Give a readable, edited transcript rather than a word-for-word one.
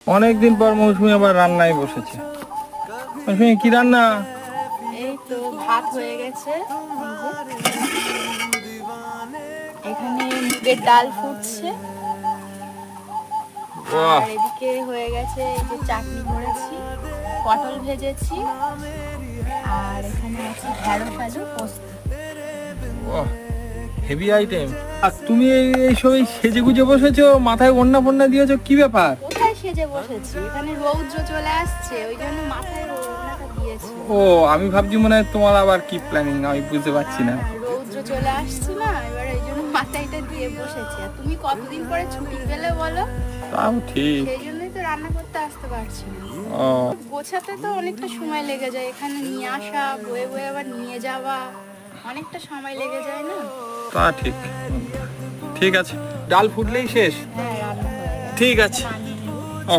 অনেকদিন পর মৌসুমি আবার রান্নায় বসেছে। মৌসুমি কি রান্না? এই তো ভাত হয়ে গেছে, এখানে মুগের ডাল ফুটছে, আর এদিকে হয়ে গেছে এই যে চাটনি করেছি, পটল ভেজেছি, আর এখানে আছে ঢেঁড়স আলু পোস্ত। Heavy item. আর তুমি এইসব সেজে গুজে বসেছো, মাথায় ওড়না ফোড়না দিয়েছো, কি ব্যাপার? কোথায় সেজে বসেছি, এখানে রৌদ্র চলে আসছে ওই জন্য মাথায় ওড়নাটা দিয়েছি। ও, আমি ভাবছি মনে হয় তোমার আবার কি প্ল্যানিং, আমি বুঝতে পারছি না। রৌদ্র চলে আসছে না, এবার এই জন্য মাথায়টা দিয়ে বসেছি। আর তুমি কতদিন পরে ছুটি পেলে বলো? তাও ঠিক। সেই জন্যই তো রান্না করতে আসতে পারছি না। ও, গোছাতে তো অনেকটা সময় লেগে যায়, এখানে নিয়ে আসা, বয়ে বয়ে আবার নিয়ে যাওয়া, অনেকটা সময় লেগে যায় না। তা ঠিক। ঠিক আছে, ডাল ফুটলেই শেষ। হ্যাঁ, রান্না হয়ে গেছে। ঠিক আছে।